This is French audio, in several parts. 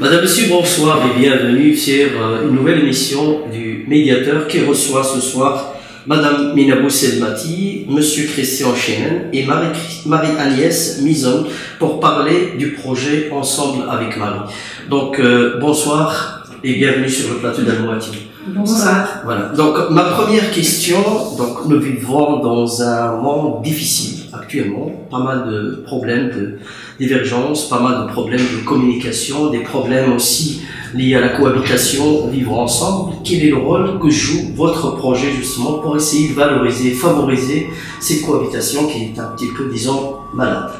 Madame, Monsieur, bonsoir et bienvenue sur une nouvelle émission du Médiateur qui reçoit ce soir Madame Minabou Selmati, Monsieur Christian Chenen et Marie-Agnès Mison pour parler du projet Ensemble avec Marie. Donc, bonsoir et bienvenue sur le plateau d'Almoati. Bonsoir. Voilà. Donc, ma première question, donc, nous vivons dans un monde difficile actuellement, pas mal de problèmes de divergence, pas mal de problèmes de communication, des problèmes aussi liés à la cohabitation, vivre ensemble. Quel est le rôle que joue votre projet justement pour essayer de valoriser, favoriser cette cohabitation qui est un petit peu, disons, malade?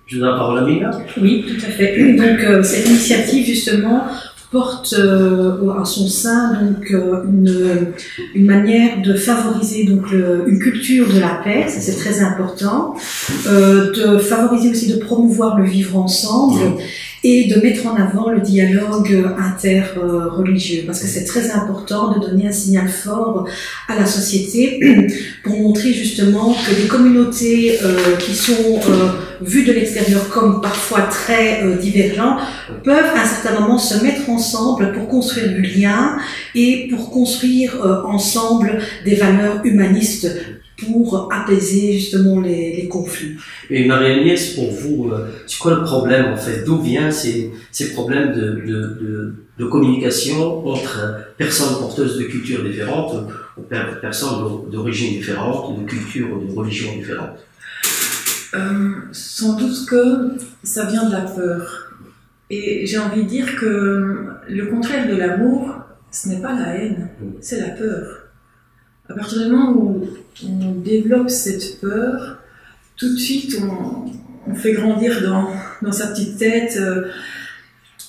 Je donne la parole à Mina. Oui, tout à fait. Donc, cette initiative justement porte à son sein donc une manière de favoriser donc une culture de la paix, ça c'est très important, de favoriser aussi, de promouvoir le vivre ensemble et de mettre en avant le dialogue interreligieux, parce que c'est très important de donner un signal fort à la société pour montrer justement que des communautés qui sont vues de l'extérieur comme parfois très divergents peuvent à un certain moment se mettre ensemble pour construire du lien et pour construire ensemble des valeurs humanistes pour apaiser justement les conflits. Et Marie-Agnès, pour vous, c'est quoi le problème en fait? D'où viennent ces problèmes de communication entre personnes porteuses de cultures différentes ou personnes d'origine différente, de cultures ou de religions différentes? Sans doute que ça vient de la peur. Et j'ai envie de dire que le contraire de l'amour, ce n'est pas la haine, c'est la peur. À partir du moment où on développe cette peur, tout de suite on fait grandir dans sa petite tête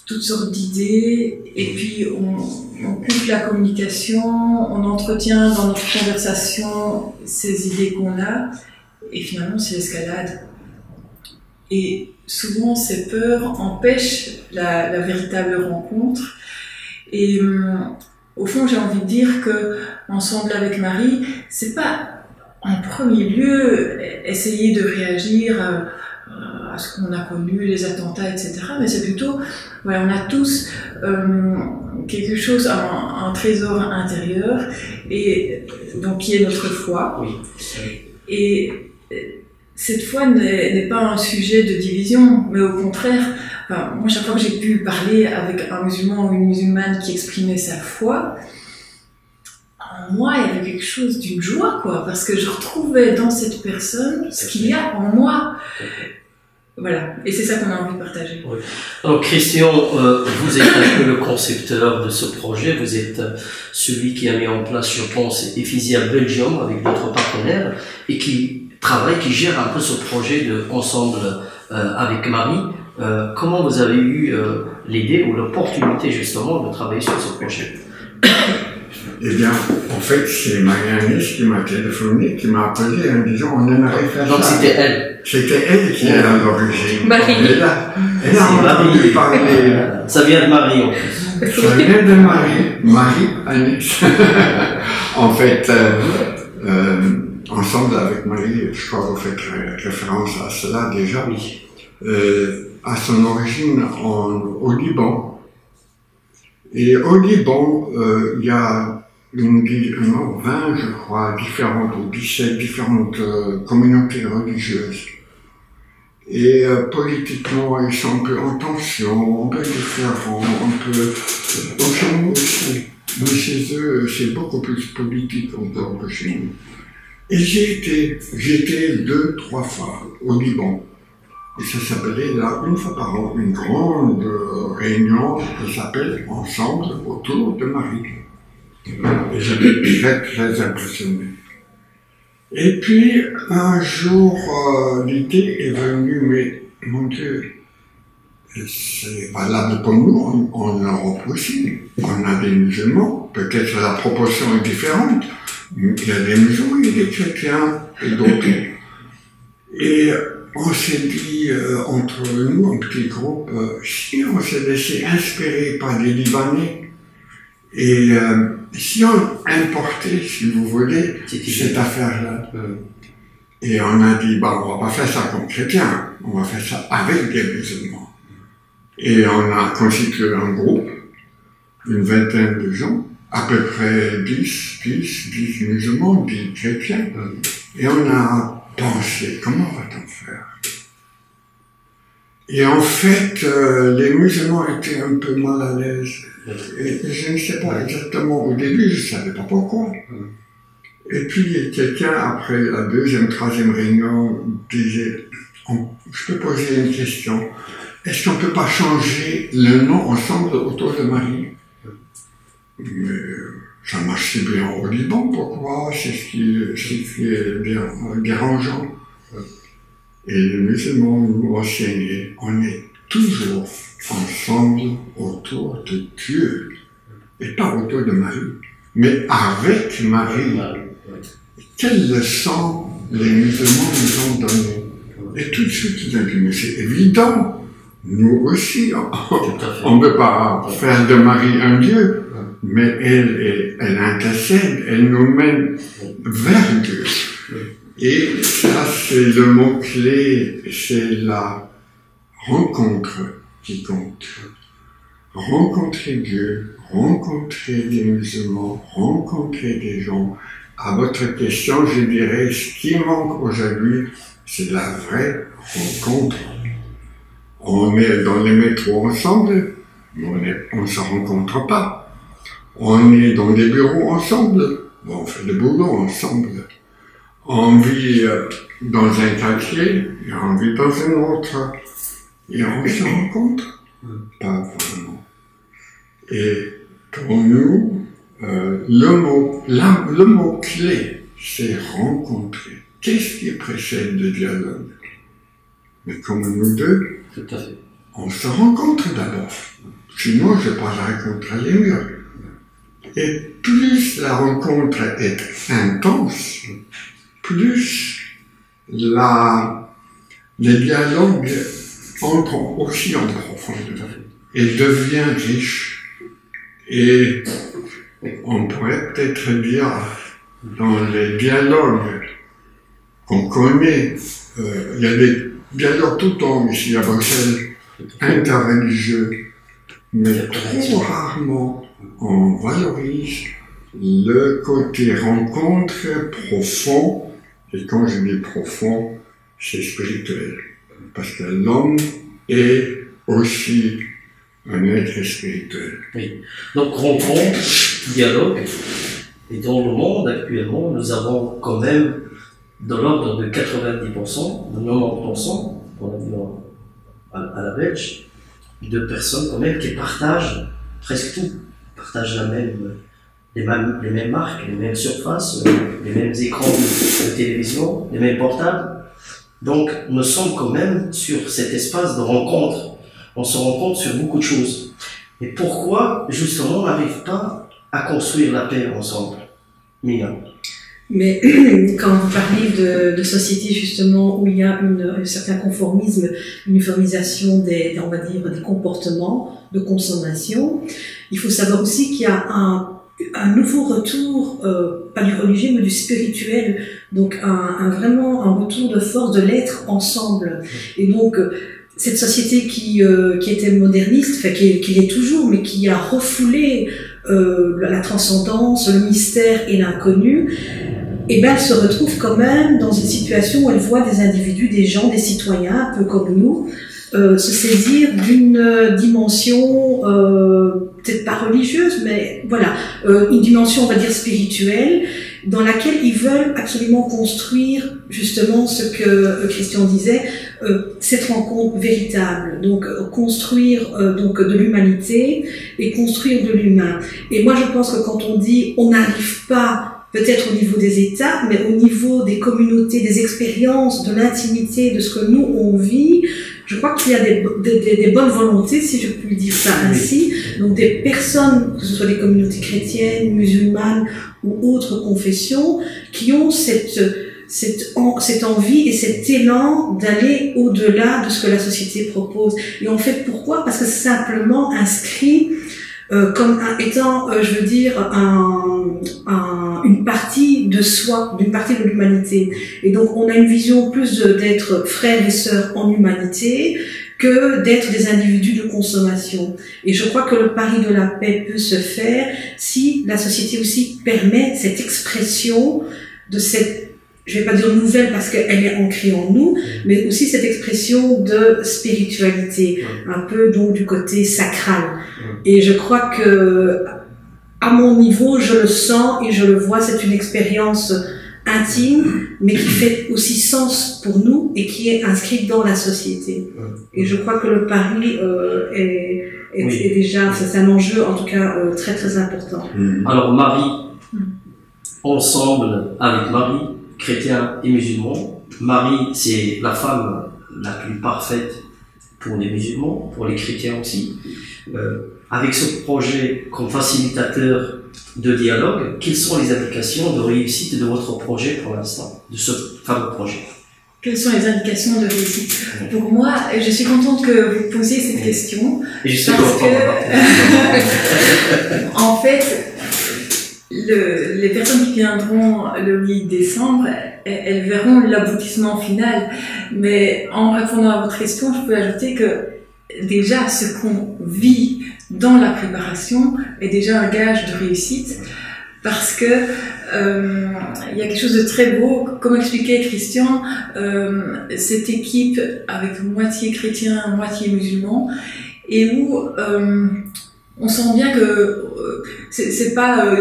toutes sortes d'idées, et puis on coupe la communication, on entretient dans notre conversation ces idées qu'on a, et finalement c'est l'escalade. Et souvent ces peurs empêchent la véritable rencontre. Et au fond, j'ai envie de dire que Ensemble avec Marie, c'est pas en premier lieu essayer de réagir à ce qu'on a connu, les attentats, etc. Mais c'est plutôt, voilà, on a tous quelque chose, un trésor intérieur, et donc qui est notre foi. Oui. Et cette foi n'est pas un sujet de division, mais au contraire, enfin, moi chaque fois que j'ai pu parler avec un musulman ou une musulmane qui exprimait sa foi, en moi il y avait quelque chose d'une joie, quoi, parce que je retrouvais dans cette personne ce qu'il y a en moi. Voilà, et c'est ça qu'on a envie de partager. Oui. Alors Christian, vous êtes un peu le concepteur de ce projet, vous êtes celui qui a mis en place, je pense, Ephesia Belgium avec d'autres partenaires et qui travaille, qui gère un peu ce projet de Ensemble avec Marie. Comment vous avez eu l'idée ou l'opportunité justement de travailler sur ce projet? Eh bien, en fait, c'est Marie-Agnès qui m'a téléphoné, qui m'a appelé en disant on aimerait faire ça. Donc c'était elle. C'était elle qui est à l'origine. Marie. Elle a entendu parler. Ça vient de Marie en plus. Ça vient de Marie. Marie-Agnès. En fait, Ensemble avec Marie, je crois que vous faites référence à cela déjà. Oui. À son origine au Liban. Et au Liban, il y a 20, je crois, différentes ou 17 différentes communautés religieuses. Et politiquement, ils sont un peu en tension, un peu différents, un peu... Au chez nous aussi. Mais chez eux, c'est beaucoup plus politique encore que chez nous. Et j'étais 2-3 fois au Liban. Et ça s'appelait là, une fois par an, une grande réunion qui s'appelle Ensemble autour de Marie. Et j'étais très, très impressionné. Et puis, un jour, l'idée est venue, mais mon Dieu, c'est valable pour nous en Europe aussi. On a des musulmans, peut-être la proportion est différente, mais il y a des musulmans, il y a des chrétiens et d'autres. Et on s'est dit, entre nous, un petit groupe, si on s'est laissé inspirer par les Libanais, et si on importait, si vous voulez, cette affaire-là, et on a dit, bah, on va pas faire ça comme chrétiens, on va faire ça avec des musulmans. Et on a constitué un groupe, une vingtaine de gens, à peu près 10 musulmans, 10 chrétiens. Et on a pensé, comment va-t-on faire? Et en fait, les musulmans étaient un peu mal à l'aise. Et je ne sais pas exactement, au début, je ne savais pas pourquoi. Et puis, quelqu'un, après la deuxième, troisième réunion, disait, je peux poser une question. Est-ce qu'on ne peut pas changer le nom ensemble autour de Marie? Mais ça marche si bien au Liban, pourquoi? C'est ce qui est bien dérangeant. Et les musulmans nous enseignaient, on est toujours ensemble autour de Dieu, et pas autour de Marie, mais avec Marie. Quelle leçon les musulmans nous ont donnée? Et tout de suite, ils ont dit, mais c'est évident, nous aussi, on ne peut pas faire de Marie un Dieu, mais elle intercède, elle nous mène vers Dieu. Et ça, c'est le mot-clé, c'est la rencontre qui compte. Rencontrer Dieu, rencontrer des musulmans, rencontrer des gens. À votre question, je dirais, ce qui manque aujourd'hui, c'est la vraie rencontre. On est dans les métros ensemble, mais on ne se rencontre pas. On est dans des bureaux ensemble, on fait le boulot ensemble. On vit dans un quartier, et on vit dans un autre, et on se rencontre. Pas vraiment. Et pour nous, le mot clé, c'est rencontrer. Qu'est-ce qui précède le dialogue? Mais comme nous deux, Tout à fait. on se rencontre d'abord. Sinon, je pas la rencontre les murs. Et plus la rencontre est intense, plus les dialogues entrent aussi en profondeur et devient riche. Et on pourrait peut-être dire, dans les dialogues qu'on connaît, il y a des dialogues tout le temps ici à Bruxelles, interreligieux, mais trop rarement on valorise le côté rencontre profond, et quand je dis profond, c'est spirituel, parce que l'homme est aussi un être spirituel. Oui. Donc rencontre, dialogue, et dans le monde actuellement, nous avons quand même de l'ordre de 90%, de 90%, on a dit à la Belge, de personnes quand même qui partagent presque tout, partagent les mêmes marques, les mêmes surfaces, les mêmes écrans de télévision, les mêmes portables. Donc nous sommes quand même sur cet espace de rencontre. On se rencontre sur beaucoup de choses. Et pourquoi justement on n'arrive pas à construire la paix ensemble? Mina. Mais quand vous parlez de sociétés justement où il y a un certain conformisme, une uniformisation on va dire, des comportements de consommation, il faut savoir aussi qu'il y a un nouveau retour, pas du religieux mais du spirituel, donc vraiment un retour de force de l'être ensemble. Et donc cette société qui était moderniste, enfin qui l'est toujours, mais qui a refoulé la transcendance, le mystère et l'inconnu, et ben elle se retrouve quand même dans une situation où elle voit des individus, des gens, des citoyens, un peu comme nous, se saisir d'une dimension peut-être pas religieuse, mais voilà, une dimension on va dire spirituelle, dans laquelle ils veulent absolument construire justement ce que Christian disait, cette rencontre véritable, donc construire donc de l'humanité et construire de l'humain. Et moi je pense que quand on dit on n'arrive pas peut-être au niveau des États, mais au niveau des communautés, des expériences, de l'intimité, de ce que nous on vit, je crois qu'il y a des bonnes volontés, si je puis dire ça ainsi, donc des personnes, que ce soit des communautés chrétiennes, musulmanes ou autres confessions, qui ont cette envie et cet élan d'aller au-delà de ce que la société propose. Et en fait, pourquoi? Parce que c'est simplement inscrit comme étant, je veux dire, une partie de soi, d'une partie de l'humanité. Et donc, on a une vision plus d'être frères et sœurs en humanité que d'être des individus de consommation. Et je crois que le pari de la paix peut se faire si la société aussi permet cette expression de cette, je vais pas dire nouvelle parce qu'elle est ancrée en nous, mais aussi cette expression de spiritualité, un peu donc du côté sacral. Et je crois que, à mon niveau, je le sens et je le vois, c'est une expérience intime, mais qui fait aussi sens pour nous et qui est inscrite dans la société. Et je crois que le pari est déjà, c'est un enjeu en tout cas très très important. Alors Marie, ensemble avec Marie, chrétiens et musulmans, Marie c'est la femme la plus parfaite pour les musulmans, pour les chrétiens aussi. Avec ce projet comme facilitateur de dialogue, quelles sont les indications de réussite de votre projet pour l'instant, de ce fameux projet? Quelles sont les indications de réussite? Pour moi, je suis contente que vous posiez cette question. Et je sais parce que, en fait, les personnes qui viendront le 8 décembre, elles verront l'aboutissement final. Mais en répondant à votre question, je peux ajouter que déjà, ce qu'on vit dans la préparation est déjà un gage de réussite, parce que il y a quelque chose de très beau, comme expliquait Christian, cette équipe avec moitié chrétien, moitié musulman, et où on sent bien que c'est pas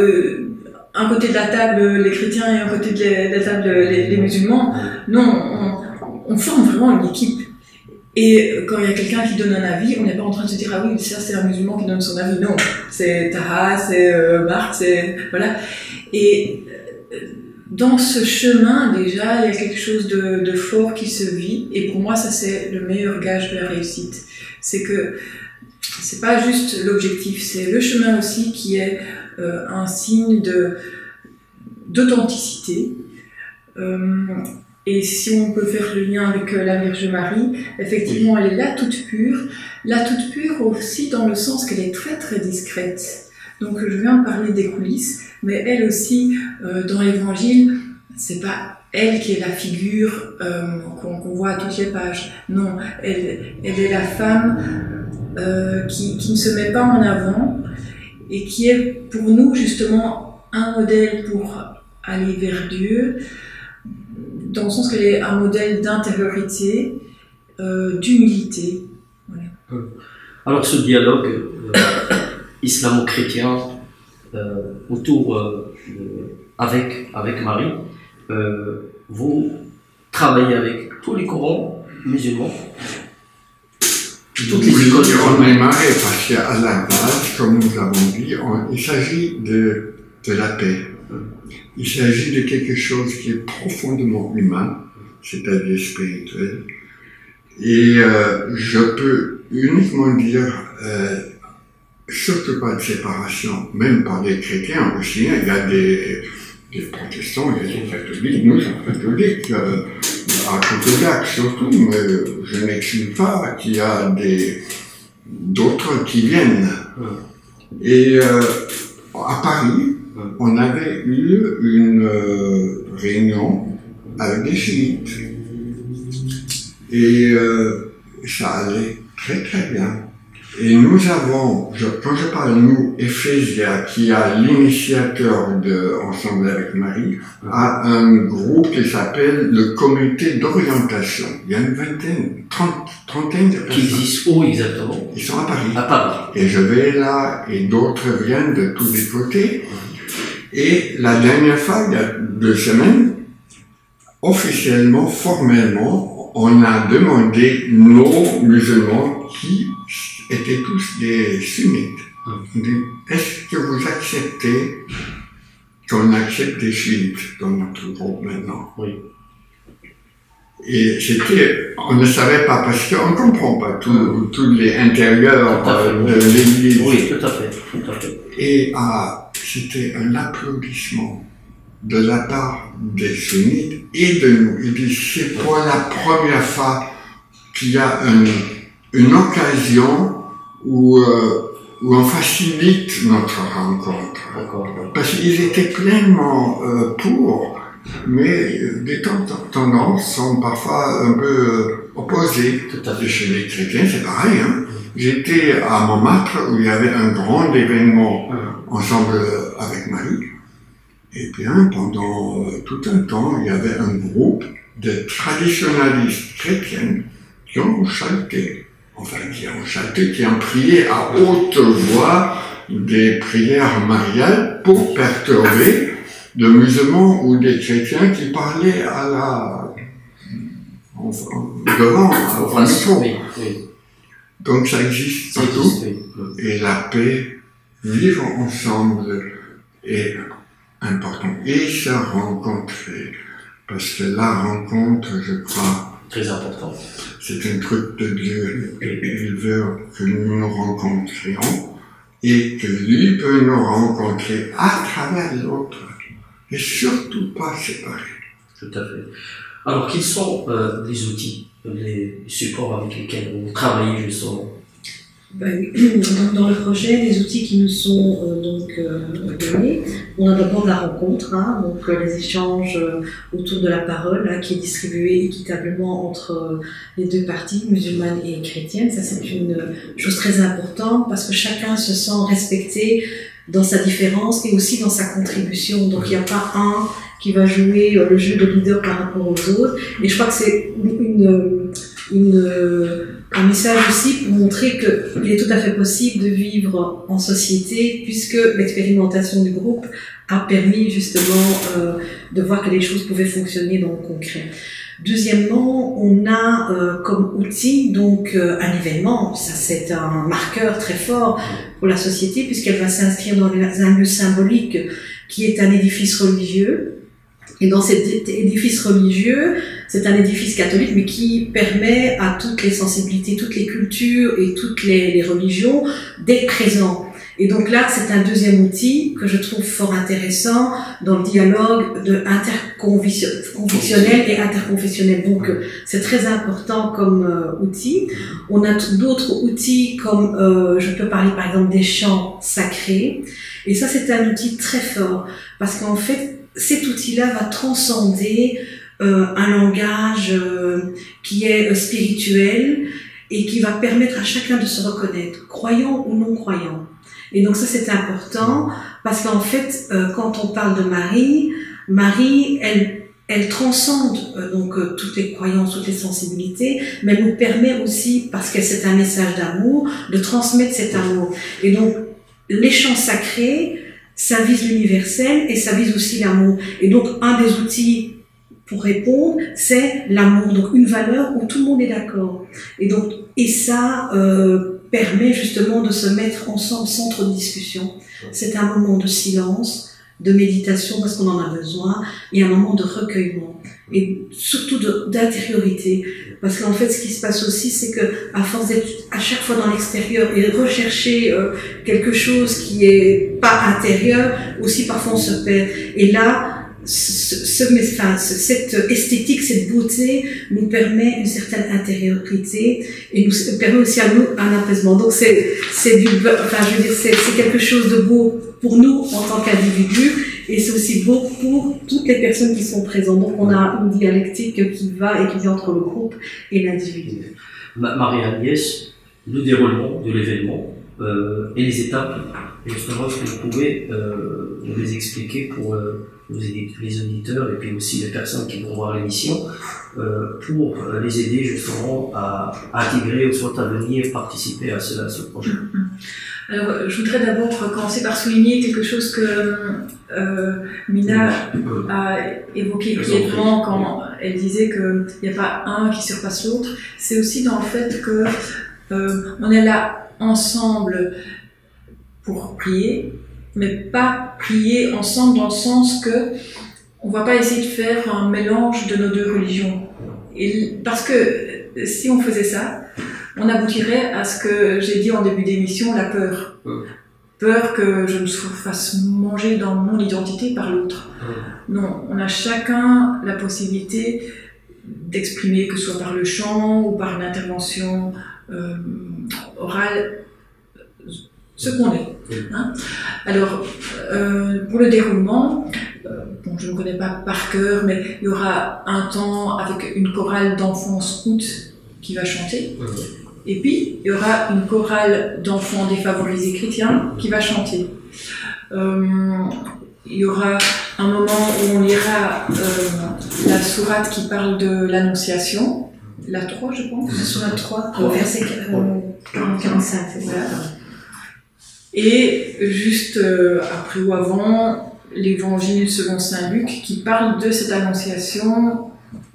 un côté de la table les chrétiens et un côté de la table les musulmans. Non, on forme vraiment une équipe. Et quand il y a quelqu'un qui donne un avis, on n'est pas en train de se dire ah oui, ça c'est un musulman qui donne son avis. Non, c'est Taha, c'est Marc, c'est voilà. Et dans ce chemin déjà, il y a quelque chose de fort qui se vit. Et pour moi, ça c'est le meilleur gage de la réussite. C'est que c'est pas juste l'objectif, c'est le chemin aussi qui est un signe d'authenticité. Et si on peut faire le lien avec la Vierge Marie, effectivement, elle est la toute pure aussi dans le sens qu'elle est très très discrète. Donc je viens de parler des coulisses, mais elle aussi, dans l'Évangile, c'est pas elle qui est la figure qu'on voit à toutes les pages. Non, elle est la femme qui ne se met pas en avant et qui est pour nous justement un modèle pour aller vers Dieu, dans le sens qu'elle est un modèle d'intériorité, d'humilité. Voilà. Alors ce dialogue islamo-chrétien autour avec Marie, vous travaillez avec tous les courants musulmans, toutes les écoles. On est marré parce qu'à la base, comme nous l'avons dit, il s'agit de la paix. Il s'agit de quelque chose qui est profondément humain, c'est-à-dire spirituel. Et je peux uniquement dire, surtout pas de séparation, même par les chrétiens aussi. Il y a des protestants, il y a des catholiques, nous sommes catholiques, orthodoxes surtout, mais je n'exclus pas qu'il y a d'autres qui viennent. Et à Paris, on avait eu une réunion avec des chiites. Et ça allait très très bien. Et nous avons, quand je parle nous, Ephésia, qui a l'initiateur de Ensemble avec Marie, a un groupe qui s'appelle le comité d'orientation. Il y a une trentaine de personnes. Qui existent où exactement? Ils sont à Paris. À Paris. Et je vais là, et d'autres viennent de tous les côtés. Et la dernière fois, il y a 2 semaines, officiellement, formellement, on a demandé nos musulmans qui étaient tous des sunnites. On dit, est-ce que vous acceptez qu'on accepte des chiites dans notre groupe maintenant? Oui. Et on ne savait pas parce qu'on ne comprend pas tous les intérieurs de l'église. Oui, tout à fait, tout à fait. Et c'était un applaudissement de la part des sunnites et de nous. Il dit, c'est pour la première fois qu'il y a une occasion où on facilite notre rencontre. Parce qu'ils étaient pleinement pour, mais des tendances sont parfois un peu opposé. Tout à fait. Et chez les chrétiens, c'est pareil. Hein. J'étais à Montmartre où il y avait un grand événement ensemble avec Marie. Et bien, pendant tout un temps, il y avait un groupe de traditionalistes chrétiennes qui ont chanté. Enfin, qui ont prié à haute voix des prières mariales pour perturber de musulmans ou des chrétiens qui parlaient à la devant, au micro. Oui, oui. Donc ça existe Ça partout. existe, oui. Et la paix, vivre ensemble est important. Et se rencontrer. Parce que la rencontre, je crois, Très important. c'est un truc de Dieu. Il veut que nous nous rencontrions et que lui peut nous rencontrer à travers l'autre. Et surtout pas séparer. Tout à fait. Alors, quels sont les outils, les supports avec lesquels vous travaillez justement? Donc, dans le projet, les outils qui nous sont donnés, on a d'abord la rencontre, hein, donc les échanges autour de la parole, hein, qui est distribuée équitablement entre les deux parties, musulmanes et chrétiennes. Ça, c'est une chose très importante parce que chacun se sent respecté dans sa différence et aussi dans sa contribution. Donc, il n'y a pas un qui va jouer le jeu de leader par rapport aux autres. Et je crois que c'est un message aussi pour montrer qu'il est tout à fait possible de vivre en société, puisque l'expérimentation du groupe a permis justement de voir que les choses pouvaient fonctionner dans le concret. Deuxièmement, on a comme outil donc un événement. Ça, c'est un marqueur très fort pour la société, puisqu'elle va s'inscrire dans un lieu symbolique qui est un édifice religieux. Et dans cet édifice religieux, c'est un édifice catholique, mais qui permet à toutes les sensibilités, toutes les cultures et toutes les religions d'être présents. Et donc là, c'est un deuxième outil que je trouve fort intéressant dans le dialogue de interconfessionnel et interconfessionnel. Donc, c'est très important comme outil. On a d'autres outils comme, je peux parler par exemple des chants sacrés. Et ça, c'est un outil très fort parce qu'en fait, cet outil-là va transcender un langage qui est spirituel et qui va permettre à chacun de se reconnaître, croyant ou non croyant. Et donc ça, c'est important parce qu'en fait, quand on parle de Marie, elle transcende donc toutes les croyances, toutes les sensibilités, mais elle nous permet aussi, parce que c'est un message d'amour, de transmettre cet amour. Et donc, les chants sacrés, ça vise l'universel et ça vise aussi l'amour. Et donc, un des outils pour répondre, c'est l'amour. Donc, une valeur où tout le monde est d'accord. Et ça permet justement de se mettre ensemble sans trop de discussion. C'est un moment de silence, de méditation parce qu'on en a besoin, et un moment de recueillement. Et surtout d'intériorité. Parce qu'en fait, ce qui se passe aussi, c'est que à force d'être à chaque fois dans l'extérieur et rechercher quelque chose qui est pas intérieur, aussi parfois on se perd. Et là, cette esthétique, cette beauté nous permet une certaine intériorité et nous permet aussi à nous un apaisement. Donc c'est quelque chose de beau pour nous en tant qu'individus et c'est aussi beau pour toutes les personnes qui sont présentes. Donc on a une dialectique qui va et qui vient entre le groupe et l'individu. Marie-Agnès, le déroulement de l'événement et les étapes, justement, est-ce que vous pouvez nous les expliquer pour les auditeurs et puis aussi les personnes qui vont voir l'émission pour les aider justement à intégrer ou soit à venir participer à ce projet. Alors, je voudrais d'abord commencer par souligner quelque chose que Mina a évoqué brièvement quand elle disait qu'il n'y a pas un qui surpasse l'autre. C'est aussi dans le fait que on est là ensemble pour prier, mais pas prier ensemble dans le sens que on va pas essayer de faire un mélange de nos deux religions. Parce que si on faisait ça, on aboutirait à ce que j'ai dit en début d'émission, la peur. Peur que je me fasse manger dans mon identité par l'autre. Non, on a chacun la possibilité d'exprimer, que ce soit par le chant ou par une intervention orale, ce qu'on est. Hein. Alors, pour le déroulement, je ne connais pas par cœur, mais il y aura un temps avec une chorale d'enfants scouts qui va chanter. Et puis, il y aura une chorale d'enfants défavorisés chrétiens qui va chanter. Il y aura un moment où on lira la sourate qui parle de l'Annonciation, la 3, je pense. La sourate 3, verset 45, c'est ça. Et juste après ou avant, l'évangile selon saint Luc qui parle de cette Annonciation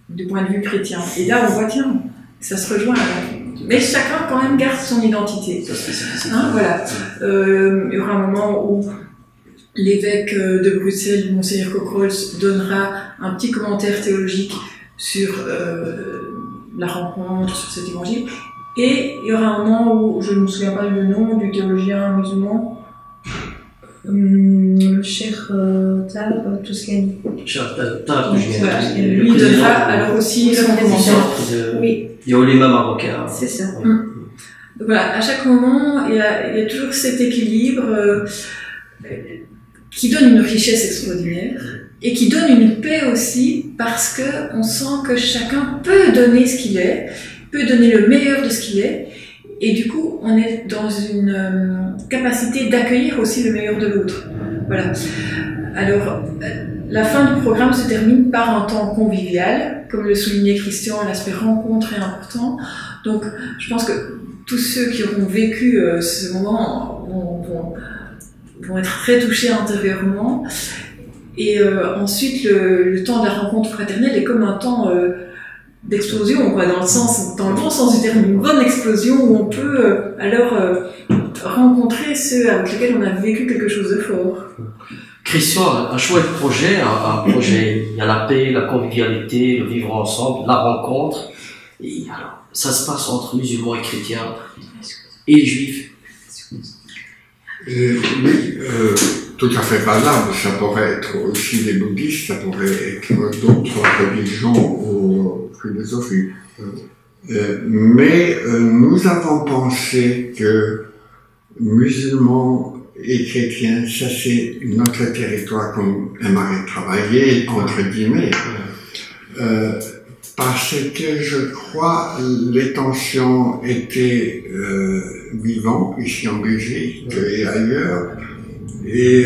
du point de vue chrétien. Et là, on voit, tiens, ça se rejoint. Mais chacun, quand même, garde son identité. Hein, voilà. Il y aura un moment où l'évêque de Bruxelles, Monseigneur Cockrols, donnera un petit commentaire théologique sur la rencontre, sur cet évangile. Et il y aura un moment où, je ne me souviens pas du nom du théologien musulman, le cher Tal Touskani. Lui donnera alors aussi son commentaire. Oui. Il y a l'imam marocain. C'est ça. Donc voilà, à chaque moment, il y a toujours cet équilibre qui donne une richesse extraordinaire et qui donne une paix aussi parce qu'on sent que chacun peut donner ce qu'il est, peut donner le meilleur de ce qu'il est, et du coup on est dans une capacité d'accueillir aussi le meilleur de l'autre. Voilà. Alors la fin du programme se termine par un temps convivial, comme le soulignait Christian, l'aspect rencontre est important. Donc je pense que tous ceux qui auront vécu ce moment vont être très touchés intérieurement. Et ensuite, le temps de la rencontre fraternelle est comme un temps d'explosion, quoi, dans le bon sens du terme, une bonne explosion où on peut alors rencontrer ceux avec lesquels on a vécu quelque chose de fort. Christian, un chouette projet, un projet, il y a la paix, la convivialité, le vivre ensemble, la rencontre. Et alors, ça se passe entre musulmans et chrétiens et les juifs. Oui, tout à fait valable. Ça pourrait être aussi les bouddhistes, ça pourrait être d'autres religions ou philosophies. Mais nous avons pensé que musulmans et chrétiens, ça c'est notre territoire qu'on aimerait travailler, entre guillemets. Parce que je crois les tensions étaient vivantes ici en Belgique et ailleurs, et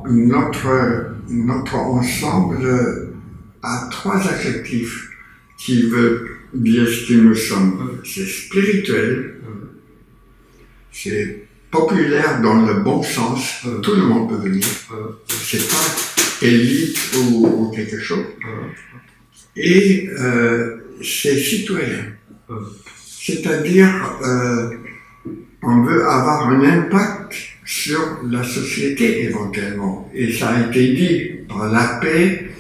notre ensemble a trois adjectifs qui veulent dire ce que nous sommes. C'est spirituel, c'est populaire dans le bon sens, tout le monde peut venir, c'est pas élite ou quelque chose. Et c'est citoyen. C'est-à-dire, on veut avoir un impact sur la société éventuellement. Et ça a été dit par la paix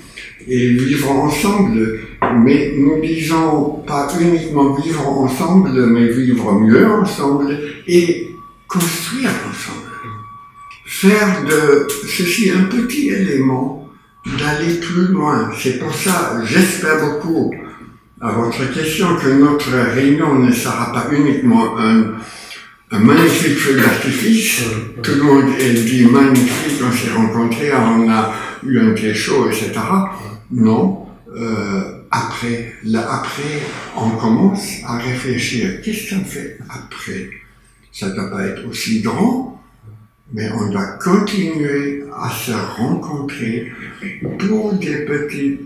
et vivre ensemble. Mais nous disons pas uniquement vivre ensemble, mais vivre mieux ensemble et construire ensemble. Faire de ceci un petit élément d'aller plus loin. C'est pour ça, j'espère beaucoup à votre question que notre réunion ne sera pas uniquement un magnifique feu d'artifice. Tout le monde est dit magnifique, on s'est rencontrés, on a eu un thé chaud, etc. Non. Après, on commence à réfléchir. Qu'est-ce qu'on fait après? Ça ne doit pas être aussi grand, mais on doit continuer à se rencontrer pour des petits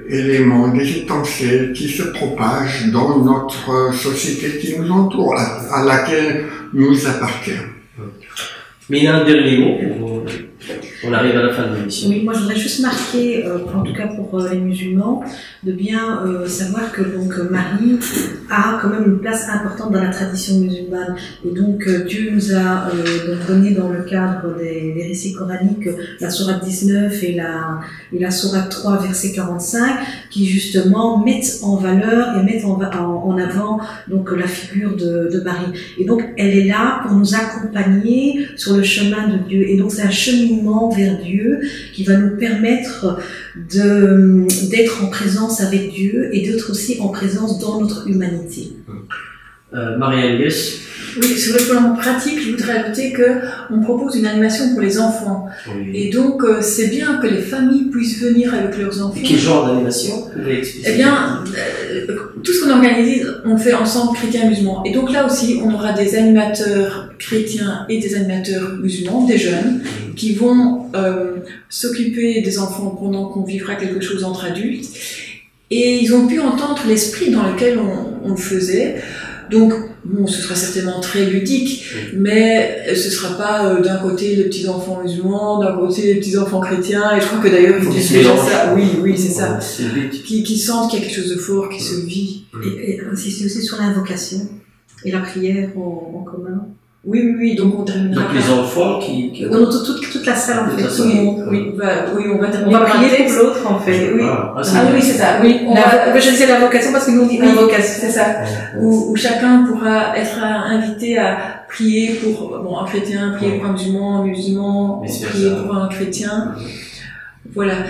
éléments, des étincelles qui se propagent dans notre société qui nous entoure, à laquelle nous appartenons. Mais il y a un dernier mot pour on arrive à la fin de l'émission. Oui, moi je voudrais juste marquer, en tout cas pour les musulmans, de bien savoir que donc Marie a quand même une place importante dans la tradition musulmane. Et donc Dieu nous a donc donné dans le cadre des récits coraniques la sourate 19 et la sourate 3 verset 45 qui justement mettent en valeur et mettent en avant donc la figure de Marie. Et donc elle est là pour nous accompagner sur le chemin de Dieu. Et donc c'est un cheminement vers Dieu qui va nous permettre d'être en présence avec Dieu et d'être aussi en présence dans notre humanité. Marie-Agnès, Oui, sur le plan pratique, je voudrais ajouter qu'on propose une animation pour les enfants. Oui. Et donc, c'est bien que les familles puissent venir avec leurs enfants. Quel genre d'animation vous pouvez expliquer? Eh bien, tout ce qu'on organise, on fait ensemble chrétiens et musulmans. Et donc là aussi, on aura des animateurs chrétiens et des animateurs musulmans, des jeunes, qui vont s'occuper des enfants pendant qu'on vivra quelque chose entre adultes. Et ils ont pu entendre l'esprit dans lequel on le faisait. Donc, bon, ce sera certainement très ludique, mais ce sera pas d'un côté les petits enfants musulmans, d'un côté les petits enfants chrétiens, et je crois que d'ailleurs ils disent déjà ça. Oui, c'est ça. Qui sentent qu'il y a quelque chose de fort qui se vit. Et insister aussi sur l'invocation et la prière en commun. Oui, donc on terminera. Donc les enfants qui... Non, toute la salle en fait. Oui, on va terminer. On va prier pour l'autre en fait. Oui. Oui, c'est ça. Oui, je disais l'invocation parce que nous on dit invocation. C'est ça. Où chacun pourra être invité à prier pour un chrétien, prier pour un musulman, prier pour un chrétien. Voilà.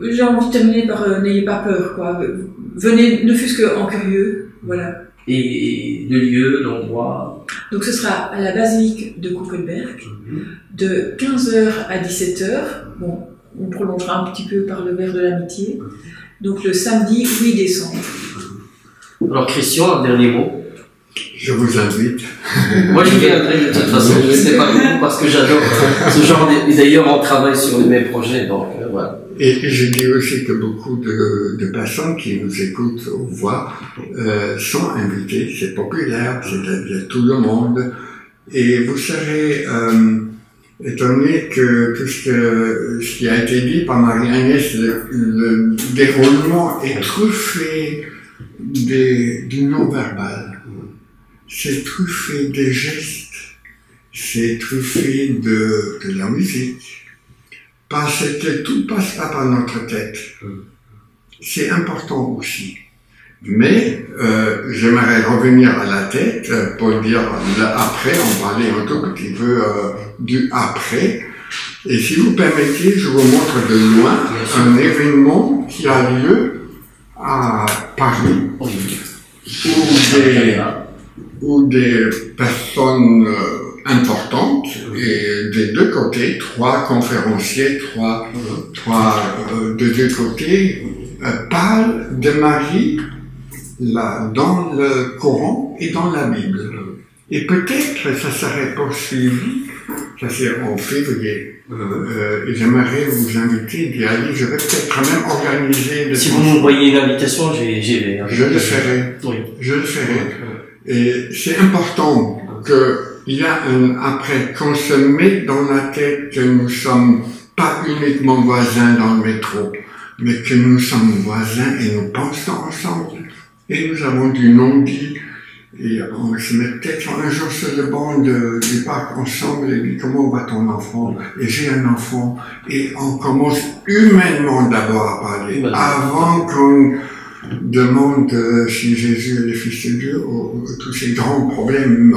J'ai envie de terminer par n'ayez pas peur, quoi. Venez, ne fût-ce qu'en curieux. Voilà. Et le lieu, l'endroit? Donc ce sera à la basilique de Kuckelberg, de 15h à 17h. Bon, on prolongera un petit peu par le verre de l'amitié. Donc le samedi 8 décembre. Alors Christian, un dernier mot? Je vous invite. Moi je viendrai de toute façon, je ne sais pas vous, parce que j'adore ce genre et d'ailleurs on travaille sur les mêmes projets, donc voilà. Et je dis aussi que beaucoup de personnes qui nous écoutent ou voient sont invitées, c'est populaire, c'est-à-dire tout le monde, et vous serez étonné que tout ce qui a été dit par Marie-Agnès, le déroulement est truffé du non-verbal, c'est truffé des gestes, c'est truffé de la musique. Parce que tout passe pas par notre tête. C'est important aussi. Mais j'aimerais revenir à la tête pour dire après, on parlait un tout petit peu du après. Et si vous permettez, je vous montre de loin un événement qui a lieu à Paris, où des personnes importantes, et des deux côtés, 3 conférenciers, de deux côtés, parlent de Marie dans le Coran et dans la Bible. Et peut-être ça serait poursuivi, ça c'est en février. Et j'aimerais vous inviter d'y aller. Je vais peut-être même organiser... Si vous m'envoyez une invitation, j'y vais. Je le ferai. Oui. Je le ferai. Et c'est important qu'il y a un après, qu'on se met dans la tête que nous sommes pas uniquement voisins dans le métro, mais que nous sommes voisins et nous pensons ensemble. Et nous avons du non-dit. Et on se met peut-être un jour sur le banc du parc ensemble et dit comment va ton enfant? Et j'ai un enfant. Et on commence humainement d'abord à parler, avant qu'on demande si Jésus est le Fils de Dieu, ou tous ces grands problèmes,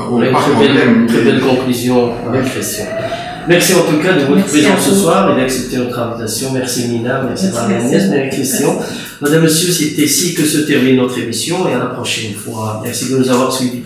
Très belle conclusion, Christian. Merci en tout cas de votre présence ce soir et d'accepter notre invitation. Merci Nina, merci Marie-Agnès, merci Christian. Madame, Monsieur, c'est ici que se termine notre émission et à la prochaine fois. Merci de nous avoir suivis.